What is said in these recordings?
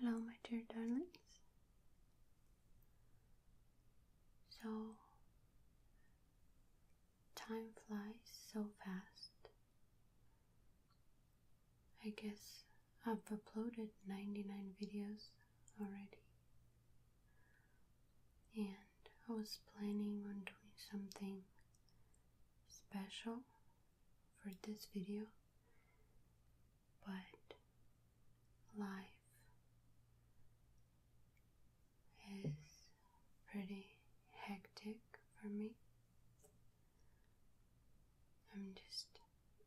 Hello, my dear darlings. So, time flies so fast. I guess I've uploaded 99 videos already. And I was planning on doing something special for this video, but life is pretty hectic for me. I'm just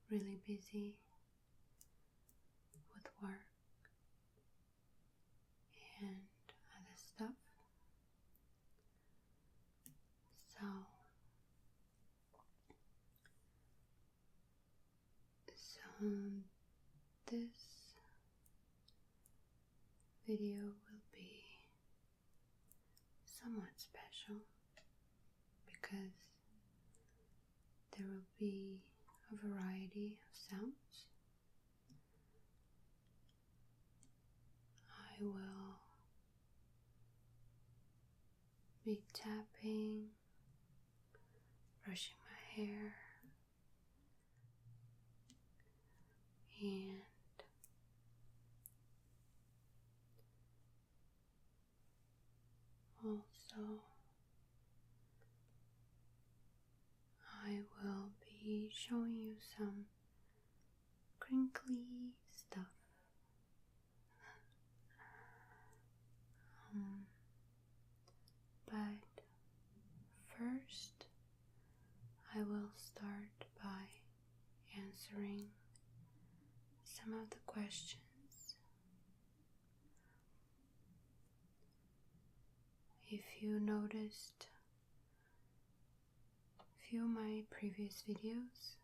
really busy with work and other stuff. So this video will be somewhat special because there will be a variety of sounds. I will be tapping, brushing my hair, and also I will be showing you some crinkly stuff. But first, I will start by answering some of the questions. If you noticed a few of my previous videos,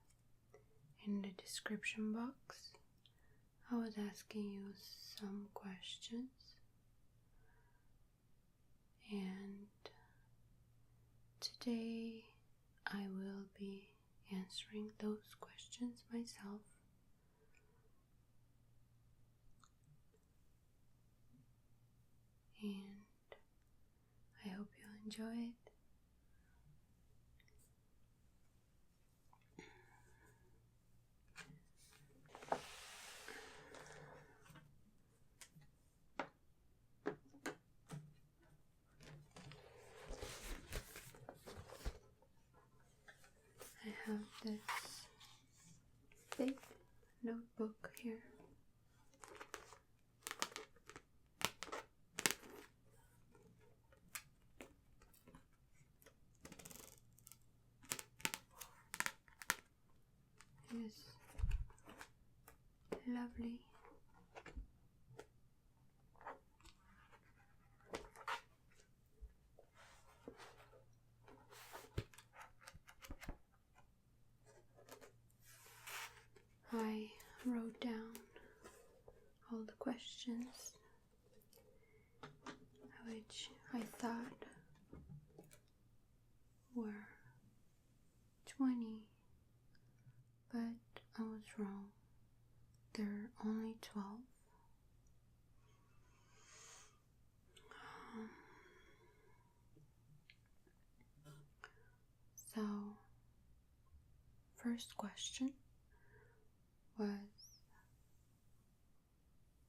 in the description box, I was asking you some questions, and today I will be answering those questions myself. And I hope you'll enjoy it. I have this big notebook here. It is lovely. I wrote down all the questions which I thought were 20, but I was wrong. There are only 12. So, first question was,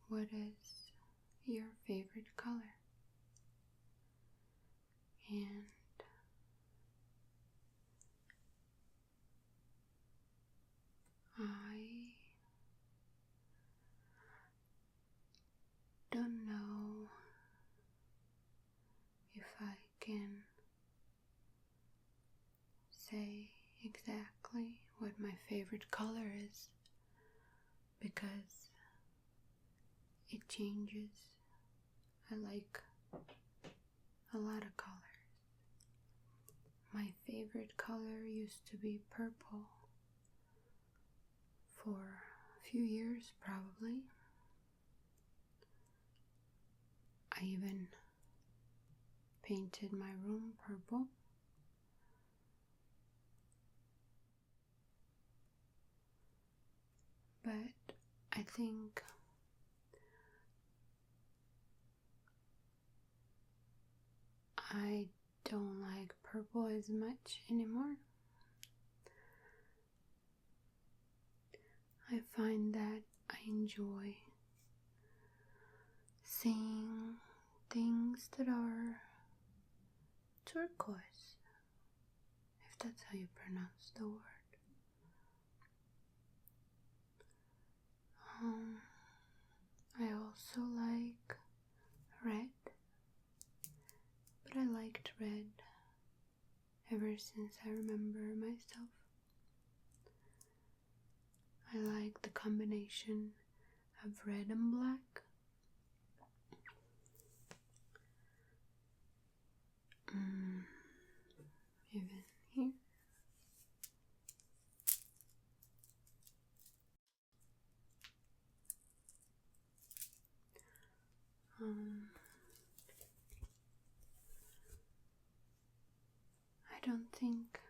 what is your favorite color? And I don't know if I can say exactly what my favorite color is, because it changes. I like a lot of colors. My favorite color used to be purple for a few years, probably. I even painted my room purple. But I think I don't like purple as much anymore. I find that I enjoy seeing things that are turquoise, if that's how you pronounce the word. I also like red, but I liked red ever since I remember myself. I like the combination of red and black. Even here. I don't think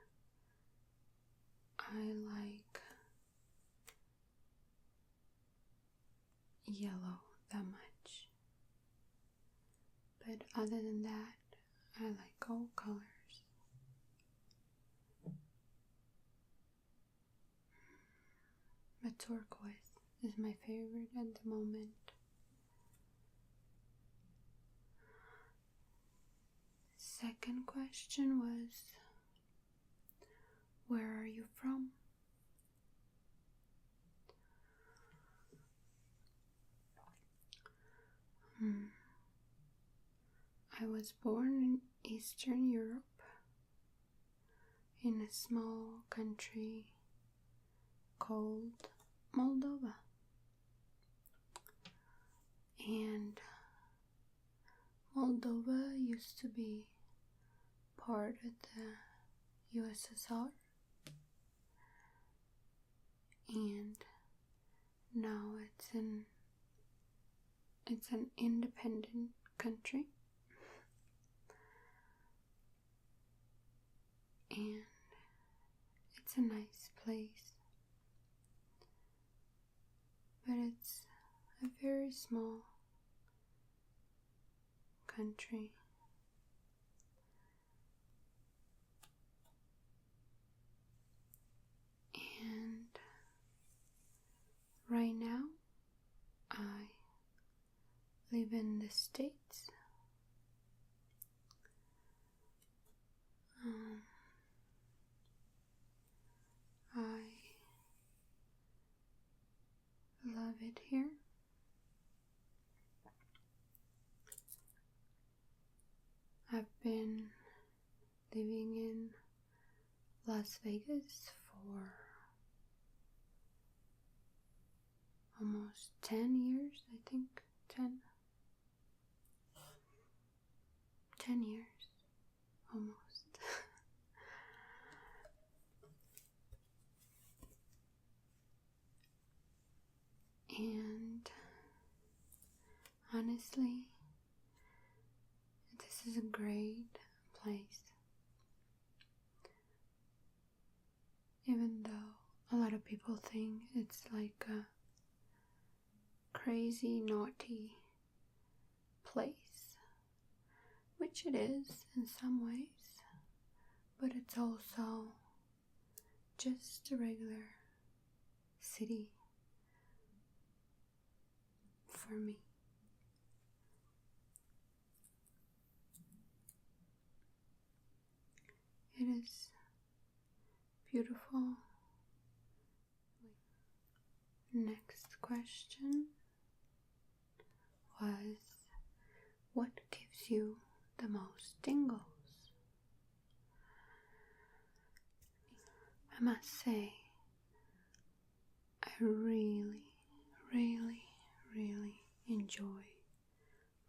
I like yellow that much, but other than that, I like all colors. But turquoise is my favorite at the moment. Second question was, where are you from? I was born in Eastern Europe, in a small country called Moldova. And Moldova used to be part of the USSR, and now it's an independent country, and it's a nice place, but it's a very small country. And right now I live in the States. I love it here. I've been living in Las Vegas for almost 10 years, I think. 10 years, almost. And honestly, this is a great place. Even though a lot of people think it's like a crazy, naughty place, which it is in some ways, but it's also just a regular city for me. It is beautiful. Next question was, what gives you the most tingles? I must say, I really enjoy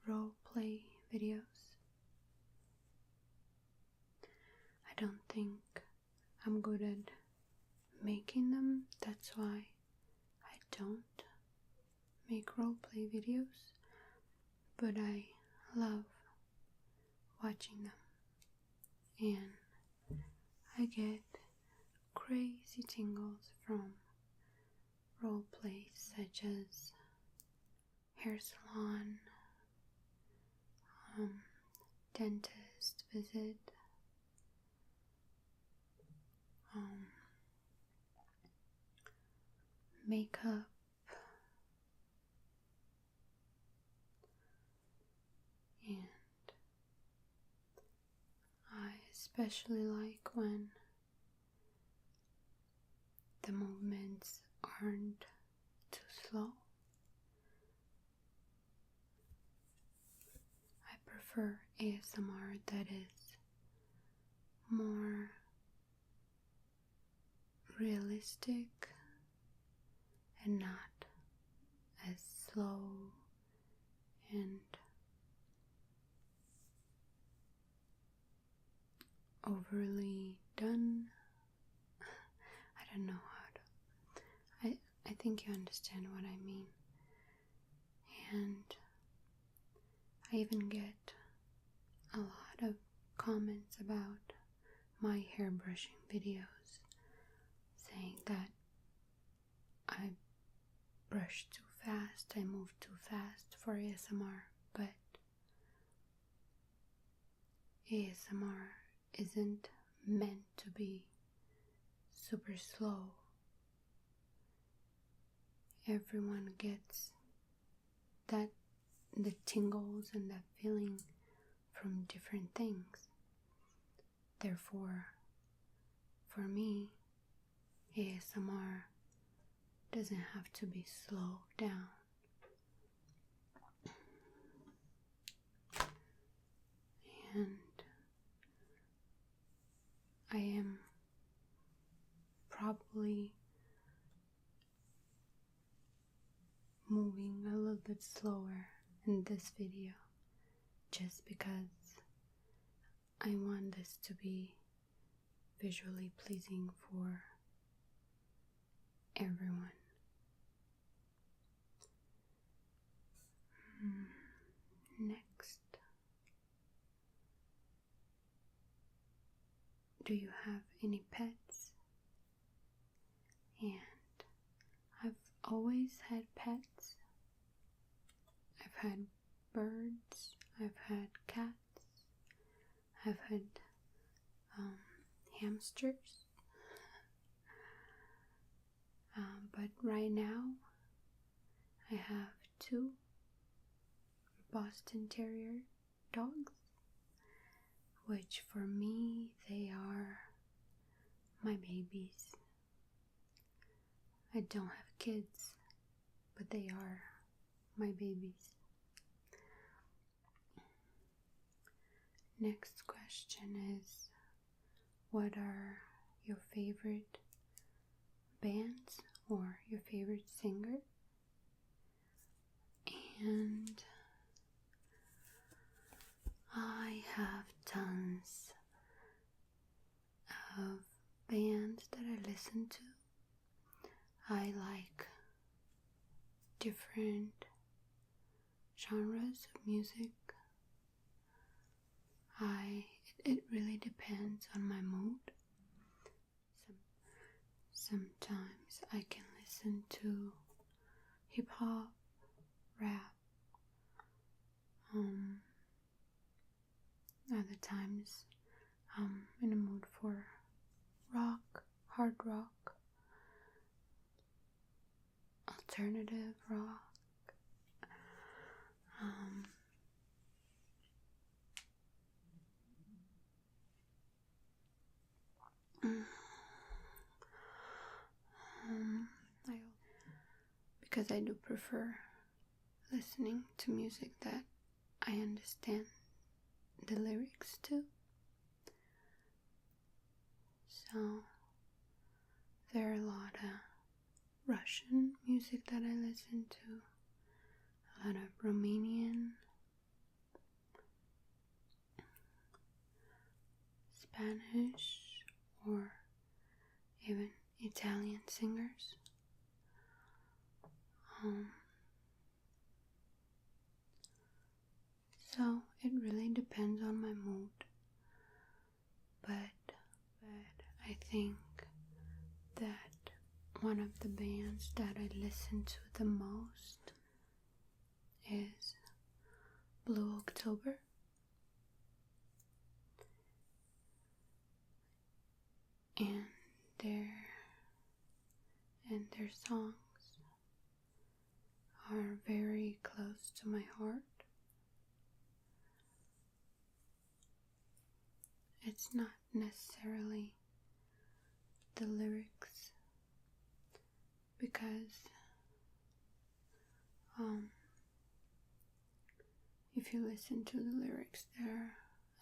roleplay videos. I don't think I'm good at making them, that's why I don't make roleplay videos, but I love watching them, and I get crazy tingles from roleplays such as hair salon, dentist, dentist visit, makeup, and I especially like when the movements aren't too slow. I prefer ASMR that is more realistic and not as slow and overly done. I don't know how to. I think you understand what I mean. And I even get a lot of comments about my hair brushing videos saying that I brush too fast, I move too fast for ASMR, but ASMR isn't meant to be super slow. Everyone gets the tingles and that feeling from different things. Therefore, for me, ASMR doesn't have to be slowed down. And I am probably moving a little bit slower in this video just because I want this to be visually pleasing for everyone. Next, do you have any pets? And I've always had pets. I've had birds, I've had cats, I've had hamsters. But right now I have 2 Boston Terrier dogs, which for me they are my babies. I don't have kids, but they are my babies. Next question is, what are your favorite bands or your favorite singer? And I have tons of bands that I listen to. I like different genres of music. It really depends on my mood. Sometimes I can listen to hip hop, rap. Other times I'm in a mood for rock, hard rock, alternative rock. Because I do prefer listening to music that I understand the lyrics to. So there are a lot of Russian music that I listen to, a lot of Romanian, Spanish, or even Italian singers. So it really depends on my mood, but I think that one of the bands that I listen to the most is Blue October. and their songs are very close to my heart. It's not necessarily the lyrics, because if you listen to the lyrics, they're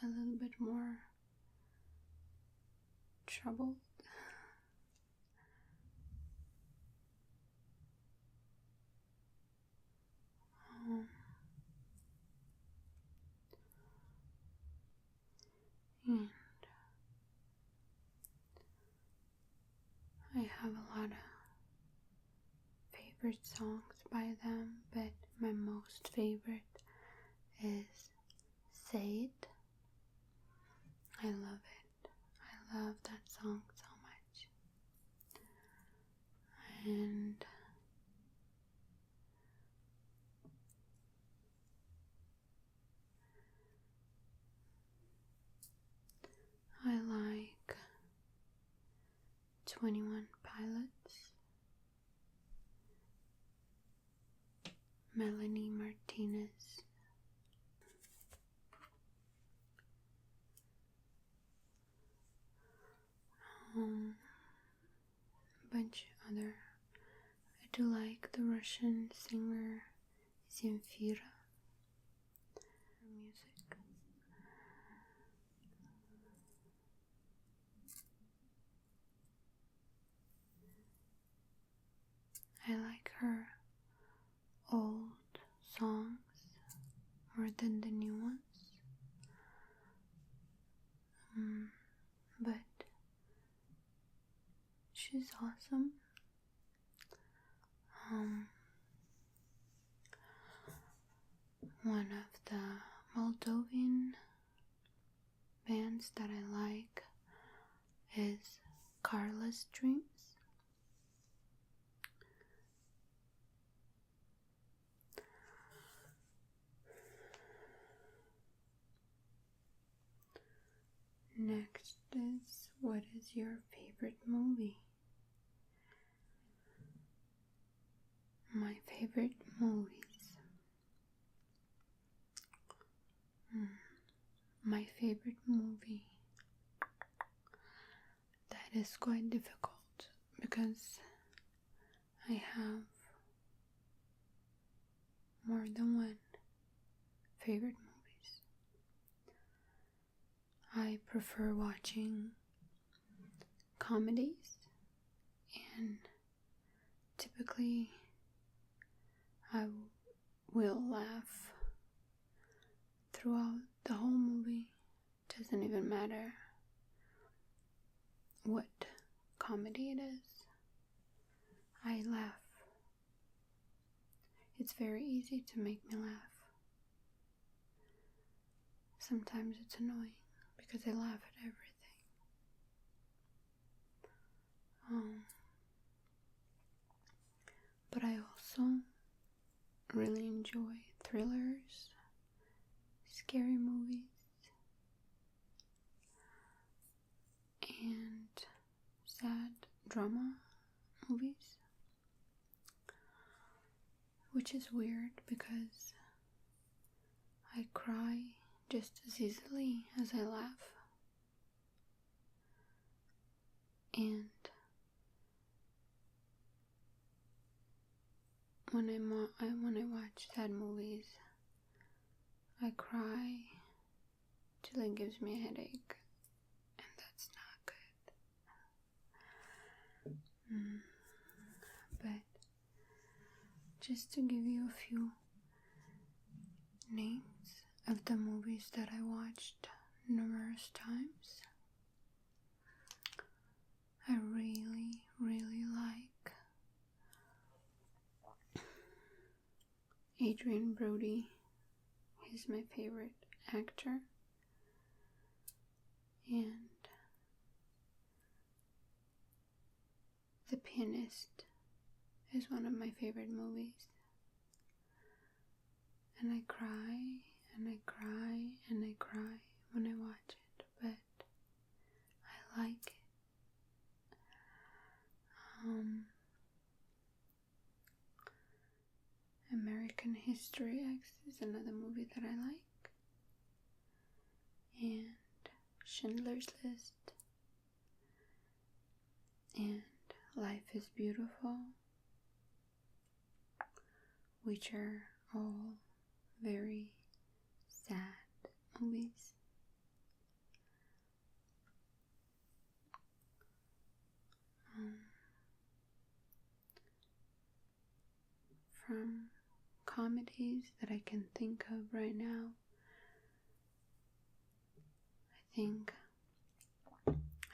a little bit more troubled. And I have a lot of favorite songs by them, but my most favorite is Say It. I love it. I love that song so much. And I like 21 Pilots, Melanie Martinez, a bunch other. I do like the Russian singer Zemfira. Her music. I like her old songs more than the new ones. But she's awesome. One of the Moldovan bands that I like is Carla's Dreams. Next is, what is your favorite movie? My favorite movies. My favorite movie. That is quite difficult because I have more than one favorite movies. I prefer watching comedies, and typically I will laugh throughout the whole movie. Doesn't even matter what comedy it is. I laugh. It's very easy to make me laugh. Sometimes it's annoying because I laugh at everything. But I also really enjoy thrillers, scary movies, and sad drama movies, which is weird because I cry just as easily as I laugh. And when I watch sad movies, I cry till it gives me a headache, and that's not good. But just to give you a few names of the movies that I watched numerous times, I really, really like Adrien Brody. He's my favorite actor. And The Pianist is one of my favorite movies. And I cry, and I cry, and I cry when I watch it, but I like it. History X is another movie that I like. And Schindler's List. And Life is Beautiful. Which are all very sad movies. From comedies that I can think of right now, I think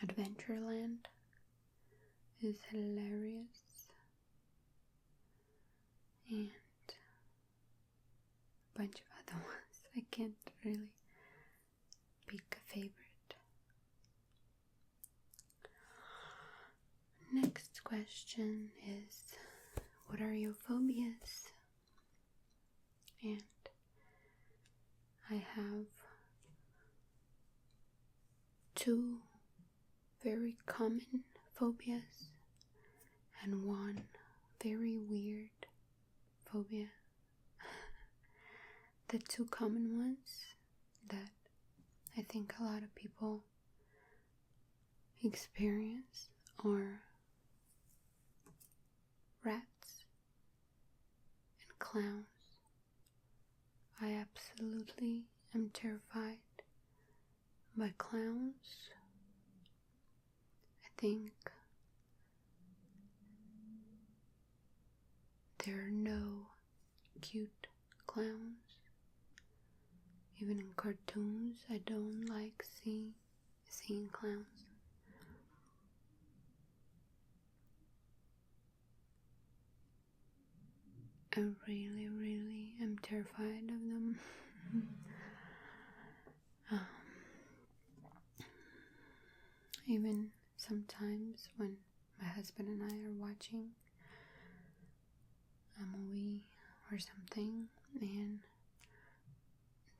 Adventureland is hilarious, and a bunch of other ones. I can't really pick a favorite. Next question is, what are your phobias? And I have 2 very common phobias and 1 very weird phobia. The 2 common ones that I think a lot of people experience are rats and clowns. I absolutely am terrified by clowns. I think there are no cute clowns. Even in cartoons, I don't like seeing clowns. I really am terrified of them. Even sometimes when my husband and I are watching a movie or something, and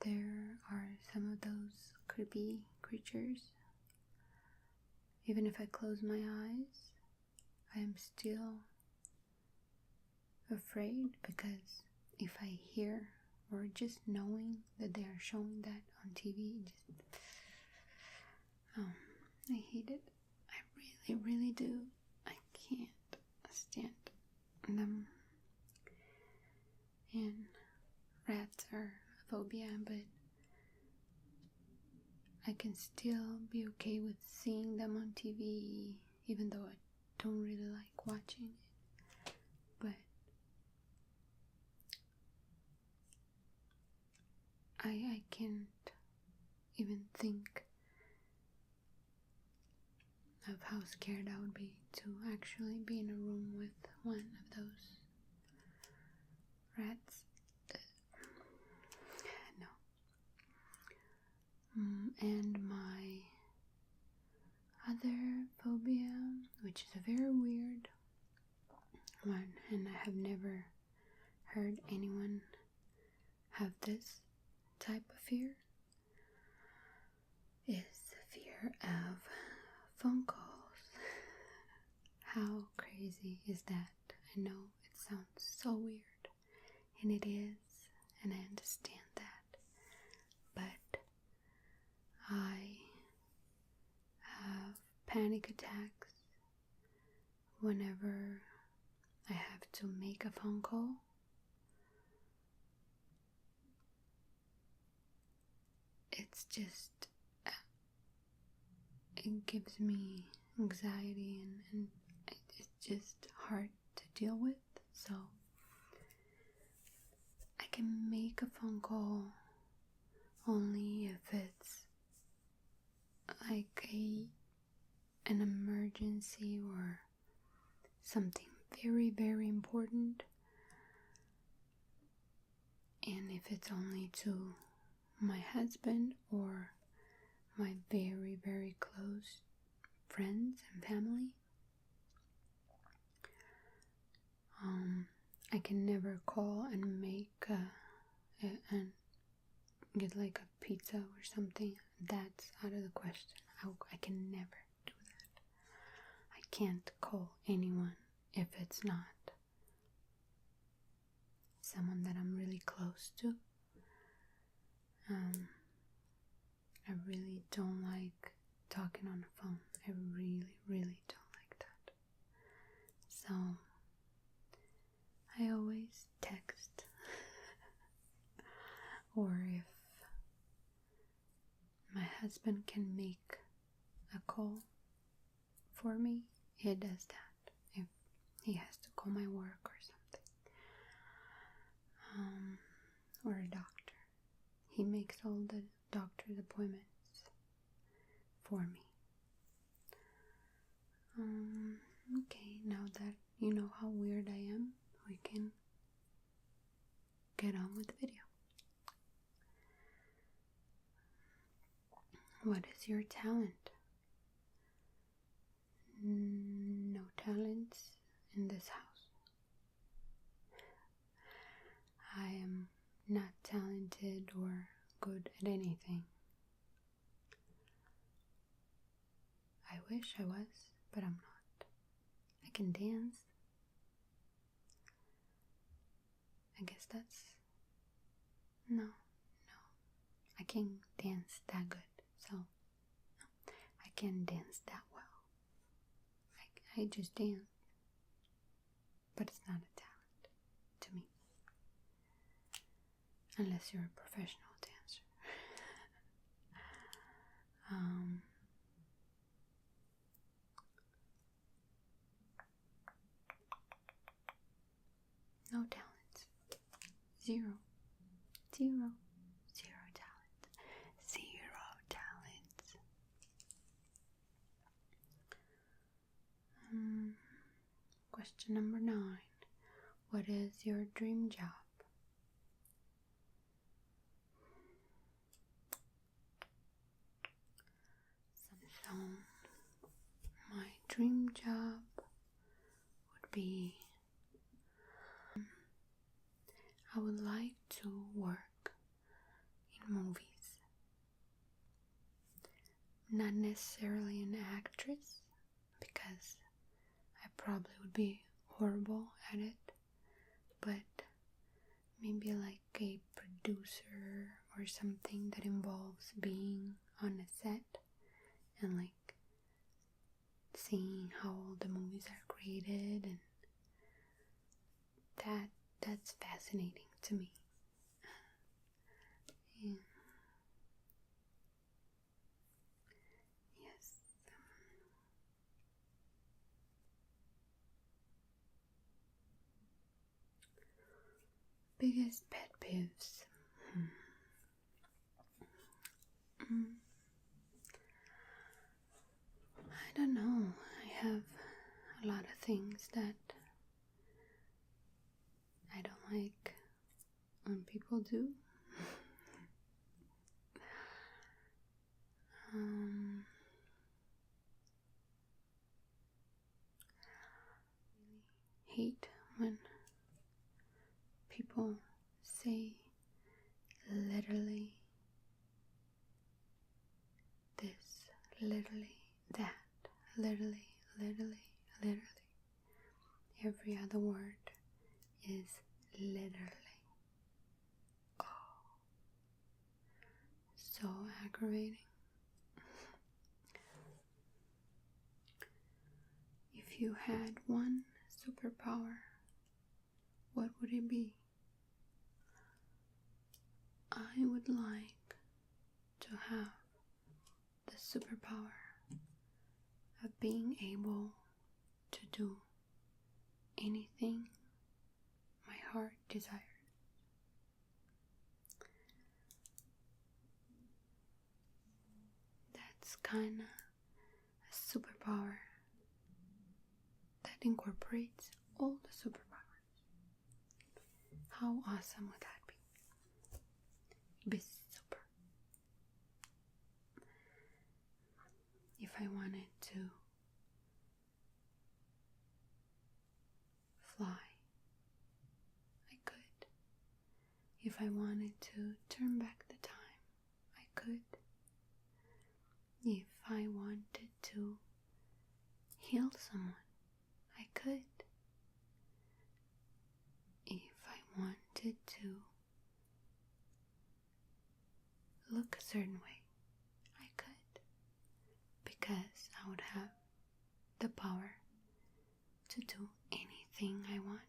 there are some of those creepy creatures, even if I close my eyes, I am still afraid, because if I hear or just knowing that they are showing that on TV, I hate it. I really do. I can't stand them. And rats are a phobia, but I can still be okay with seeing them on TV, even though I don't really like watching it. But I can't even think of how scared I would be to actually be in a room with one of those rats. No. And my other phobia, which is a very weird one, and I have never heard anyone have this type of fear, is the fear of phone calls. How crazy is that? I know it sounds so weird, and it is, and I understand that, but I have panic attacks whenever I have to make a phone call. It's just, it gives me anxiety, and it's just hard to deal with. So I can make a phone call only if it's like an emergency or something very important, and if it's only to my husband or my very close friends and family. I can never call and make and get like a pizza or something. That's out of the question. I can never do that. I can't call anyone if it's not someone that I'm really close to. I really don't like talking on the phone. I really, really don't like that. So I always text. Or if my husband can make a call for me, he does that. If he has to call my work or something. Or a doctor. He makes all the doctor's appointments for me. Okay, now that you know how weird I am, we can get on with the video. What is your talent? No talents in this house. I am not talented or good at anything. I wish I was, but I'm not. I can dance. I guess that's... No. I can't dance that good, so I can't dance that well. I just dance, but it's not a talent to me. Unless you're a professional dancer. No talent. Zero talent. Question number 9. What is your dream job? So, my dream job would be, I would like to work in movies. Not necessarily an actress, because I probably would be horrible at it, but maybe like a producer or something that involves being on a set and like seeing how all the movies are created, and that's fascinating to me. And yes. Biggest pet peeves. I don't know. I have a lot of things that I don't like when people do. Hate when people say literally this, literally that, literally. Every other word is literally. Oh, so aggravating. If you had one superpower, what would it be? I would like to have the superpower of being able to do anything my heart desires. That's kind of a superpower that incorporates all the superpowers. How awesome would that be? Be super. If I wanted to fly, I could. If I wanted to turn back the time, I could. If I wanted to heal someone, I could. If I wanted look a certain way, I could, because I would have the power to do anything I wanted.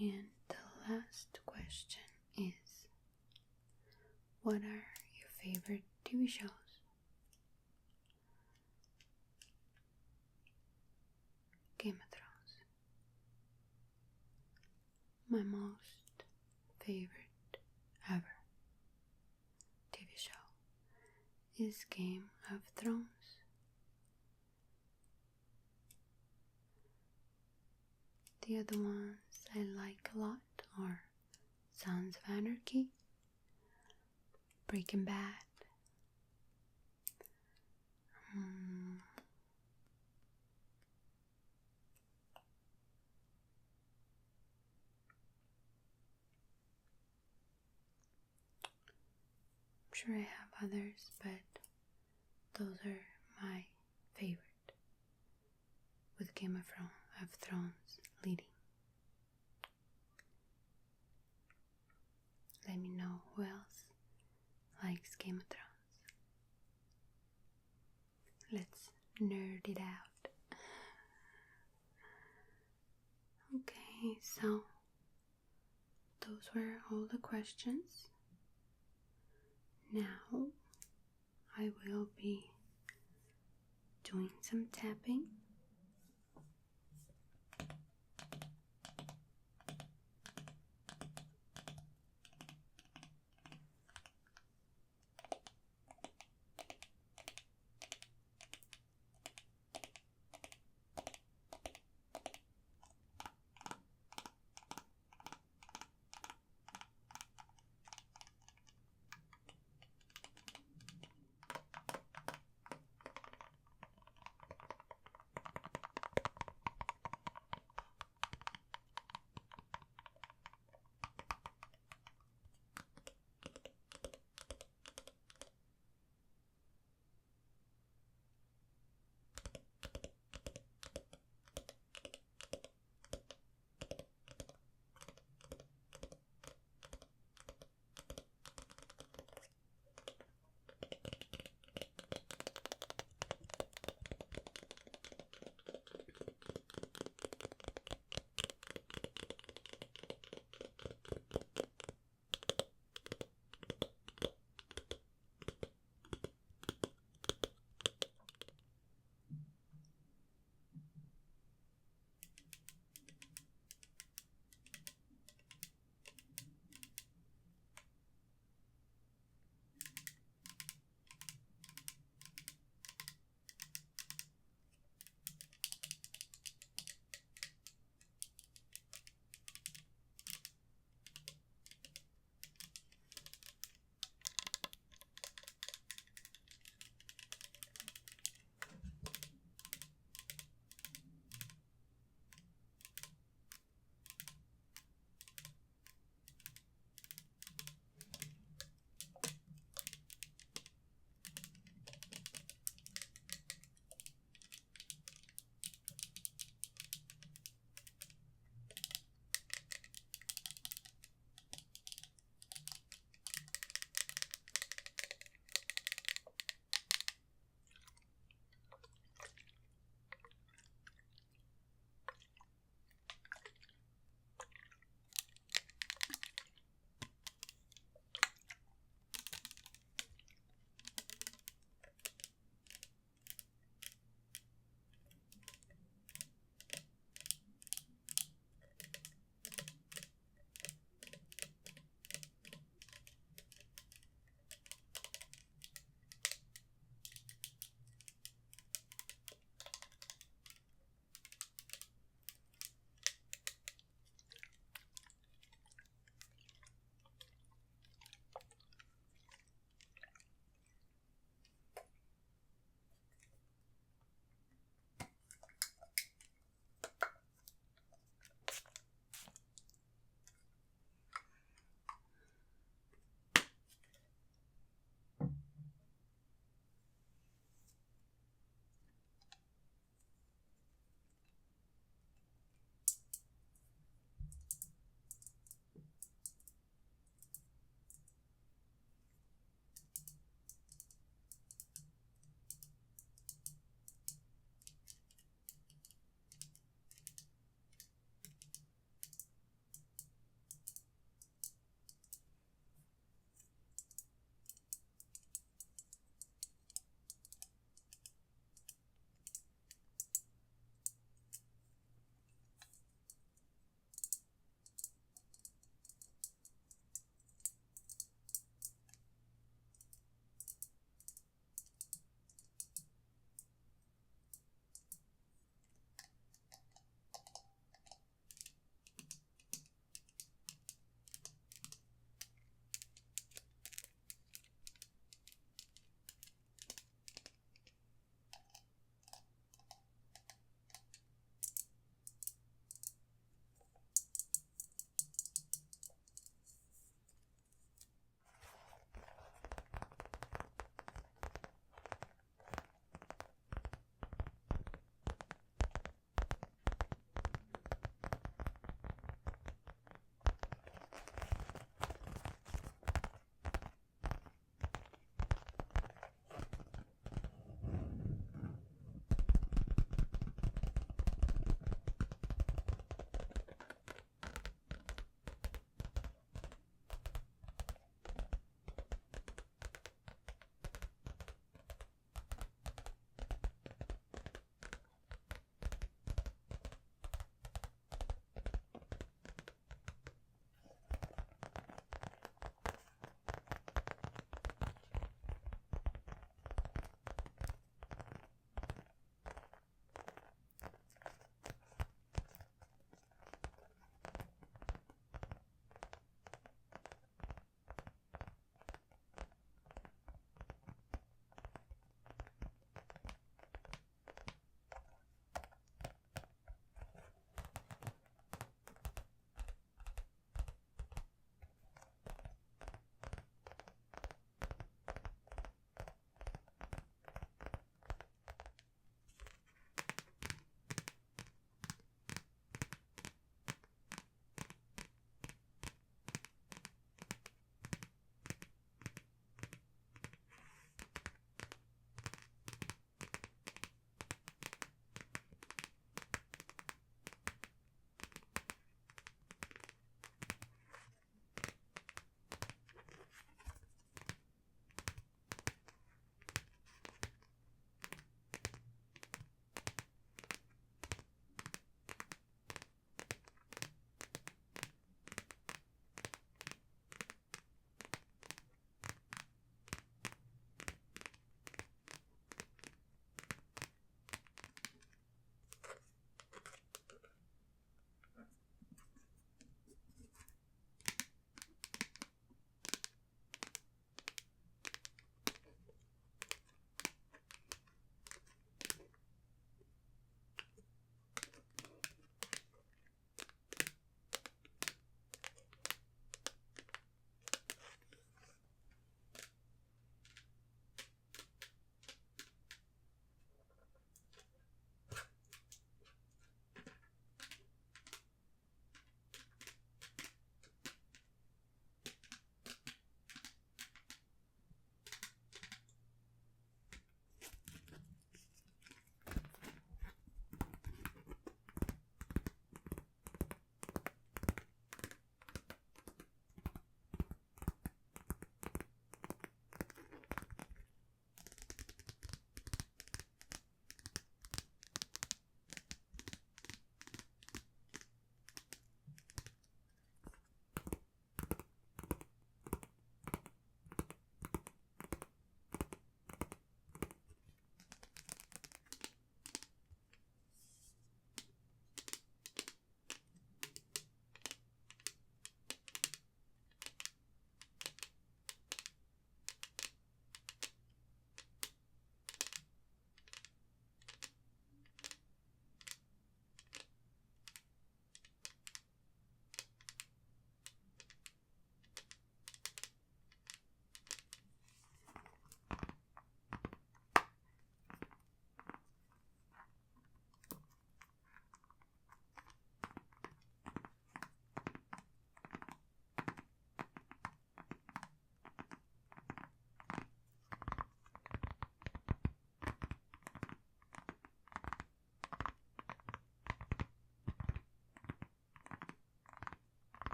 And the last question is, what are your favorite TV shows? Game of Thrones. My most favorite ever TV show is Game of Thrones. The other ones I like a lot are Sons of Anarchy, Breaking Bad, I'm sure I have others, but those are my favorite, with Game of Thrones leading. Let me know who else likes Game of Thrones. Let's nerd it out. Okay, so those were all the questions. Now I will be doing some tapping